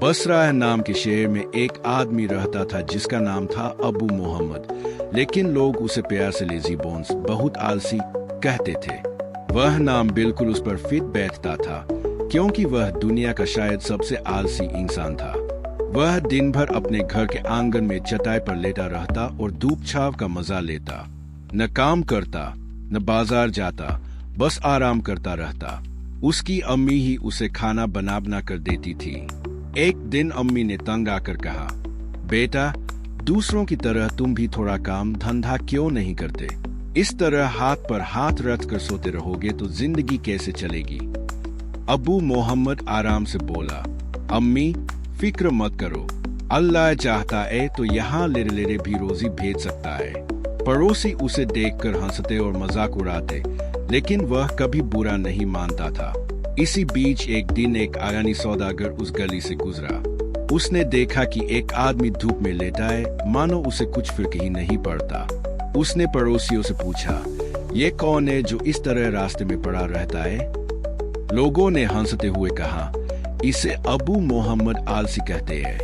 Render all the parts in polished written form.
बसरा नाम के शहर में एक आदमी रहता था जिसका नाम था अबू मोहम्मद, लेकिन लोग उसे प्यार से लेजी बोन्स, बहुत आलसी कहते थे। वह नाम बिल्कुल उस पर फिट बैठता था क्योंकि वह दुनिया का शायद सबसे आलसी इंसान था। वह दिन भर अपने घर के आंगन में चटाई पर लेटा रहता और धूप छाव का मजा लेता। न काम करता न बाजार जाता, बस आराम करता रहता। उसकी अम्मी ही उसे खाना बना कर देती थी। एक दिन अम्मी ने तंग आकर कहा, बेटा, दूसरों की तरह तुम भी थोड़ा काम धंधा क्यों नहीं करते? इस तरह हाथ पर हाथ रख कर सोते रहोगे तो जिंदगी कैसे चलेगी? अबू मोहम्मद आराम से बोला, अम्मी फिक्र मत करो, अल्लाह चाहता है तो यहाँ लेरे लेरे भी रोजी भेज सकता है। पड़ोसी उसे देखकर हंसते और मजाक उड़ाते, लेकिन वह कभी बुरा नहीं मानता था। इसी बीच एक दिन एक अगानी सौदागर उस गली से गुजरा। उसने देखा कि एक आदमी धूप में लेटा है, मानो उसे कुछ फिक्र ही नहीं पड़ता। उसने पड़ोसियों से पूछा, ये कौन है जो इस तरह रास्ते में पड़ा रहता है? लोगों ने हंसते हुए कहा, इसे अबू मोहम्मद आलसी कहते हैं।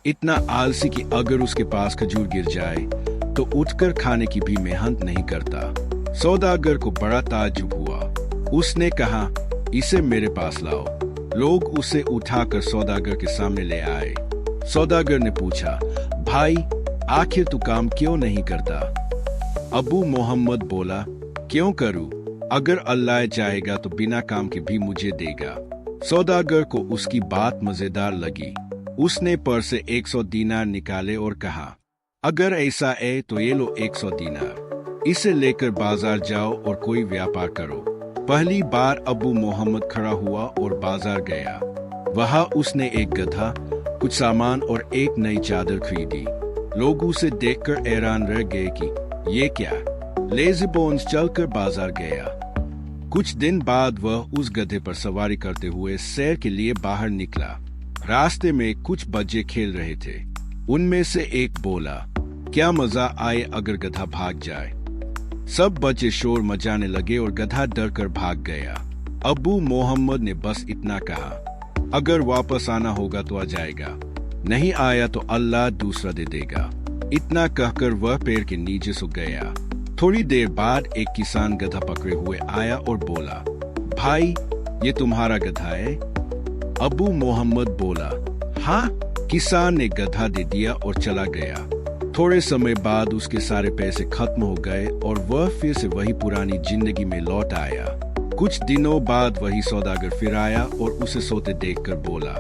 इतना आलसी कि अगर उसके पास खजूर गिर जाए तो उठकर खाने की भी मेहनत नहीं करता। सौदागर को बड़ा ताज्जुब हुआ। उसने कहा, इसे मेरे पास लाओ। लोग उसे उठाकर सौदागर के सामने ले आए। सौदागर ने पूछा, भाई आखिर तू काम क्यों नहीं करता? अबू मोहम्मद बोला, क्यों करूं? अगर अल्लाह चाहेगा तो बिना काम के भी मुझे देगा। सौदागर को उसकी बात मजेदार लगी। उसने पर्स से 100 दीनार निकाले और कहा, अगर ऐसा है तो ये लो 100 दीनार, इसे लेकर बाजार जाओ और कोई व्यापार करो। पहली बार अबू मोहम्मद खड़ा हुआ और बाजार गया। वहां उसने एक गधा, कुछ सामान और एक नई चादर खरीदी। लोग उसे देखकर हैरान रह गए कि ये क्या? लेजी बोन्स चलकर बाजार गया। कुछ दिन बाद वह उस गधे पर सवारी करते हुए सैर के लिए बाहर निकला। रास्ते में कुछ बच्चे खेल रहे थे। उनमें से एक बोला, क्या मजा आए अगर गधा भाग जाए। सब बच्चे शोर मचाने लगे और गधा डरकर भाग गया। अबू मोहम्मद ने बस इतना कहा, अगर वापस आना होगा तो आ जाएगा, नहीं आया तो अल्लाह दूसरा दे देगा। इतना कहकर वह पेड़ के नीचे सो गया। थोड़ी देर बाद एक किसान गधा पकड़े हुए आया और बोला, भाई ये तुम्हारा गधा है? अबू मोहम्मद बोला, हाँ। किसान ने गधा दे दिया और चला गया। थोड़े समय बाद उसके सारे पैसे खत्म हो गए और वह फिर से वही पुरानी जिंदगी में लौट आया। कुछ दिनों बाद वही सौदागर फिर आया और उसे सोते देखकर बोला,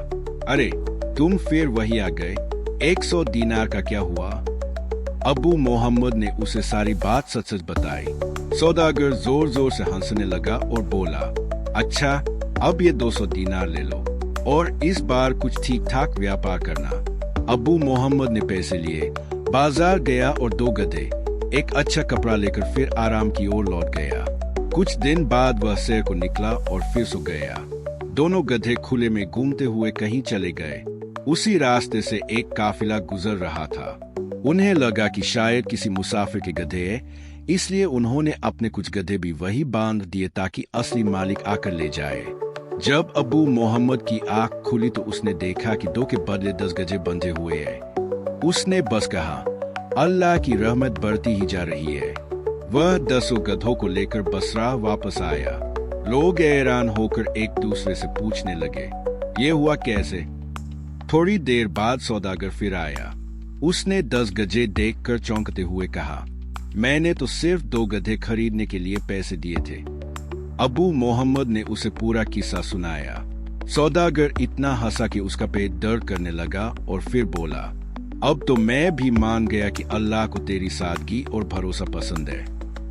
अरे तुम फिर वही आ गए, 100 दीनार का क्या हुआ? अबू मोहम्मद ने उसे सारी बात सच सच बताई। सौदागर जोर जोर से हंसने लगा और बोला, अच्छा अब ये 200 दीनार ले लो और इस बार कुछ ठीक ठाक व्यापार करना। अबू मोहम्मद ने पैसे लिए, बाजार गया और 2 गधे, एक अच्छा कपड़ा लेकर फिर आराम की ओर लौट गया। कुछ दिन बाद वह सैर को निकला और फिर सो गया। दोनों गधे खुले में घूमते हुए कहीं चले गए। उसी रास्ते से एक काफिला गुजर रहा था। उन्हें लगा कि शायद किसी मुसाफिर के गधे हैं, इसलिए उन्होंने अपने कुछ गधे भी वही बांध दिए ताकि असली मालिक आकर ले जाए। जब अबू मोहम्मद की आंख खुली तो उसने देखा कि 2 के बदले 10 गधे बंधे हुए हैं। उसने बस कहा, अल्लाह की रहमत बढ़ती ही जा रही है। वह 10 गधों को लेकर बसरा वापस आया। लोग हैरान होकर एक दूसरे से पूछने लगे, ये हुआ कैसे? थोड़ी देर बाद सौदागर फिर आया। उसने 10 गधे देखकर चौंकते हुए कहा, मैंने तो सिर्फ 2 गधे खरीदने के लिए पैसे दिए थे। अबू मोहम्मद ने उसे पूरा किस्सा सुनाया। सौदागर इतना हंसा कि उसका पेट दर्द करने लगा और फिर बोला, अब तो मैं भी मान गया कि अल्लाह को तेरी सादगी और भरोसा पसंद है।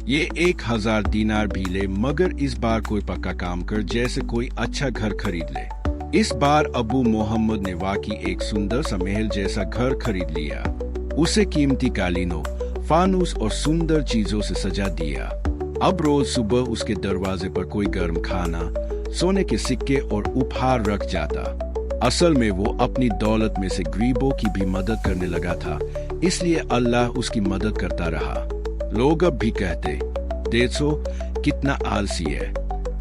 ये 1000 दीनार भी ले, मगर इस बार कोई पक्का काम कर, जैसे कोई अच्छा घर खरीद ले। इस बार अबू मोहम्मद ने वाकई एक सुंदर सा महल जैसा घर खरीद लिया। उसे कीमती कालीनों, फानूस और सुंदर चीजों से सजा दिया। अब रोज सुबह उसके दरवाजे पर कोई गर्म खाना, सोने के सिक्के और उपहार रख जाता। असल में वो अपनी दौलत में से गरीबों की भी मदद करने लगा था, इसलिए अल्लाह उसकी मदद करता रहा। लोग अब भी कहते, देखो कितना आलसी है,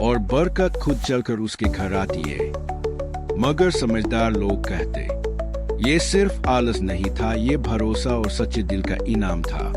और बरकत खुद चलकर उसके घर आती है। मगर समझदार लोग कहते, ये सिर्फ आलस नहीं था, ये भरोसा और सच्चे दिल का इनाम था।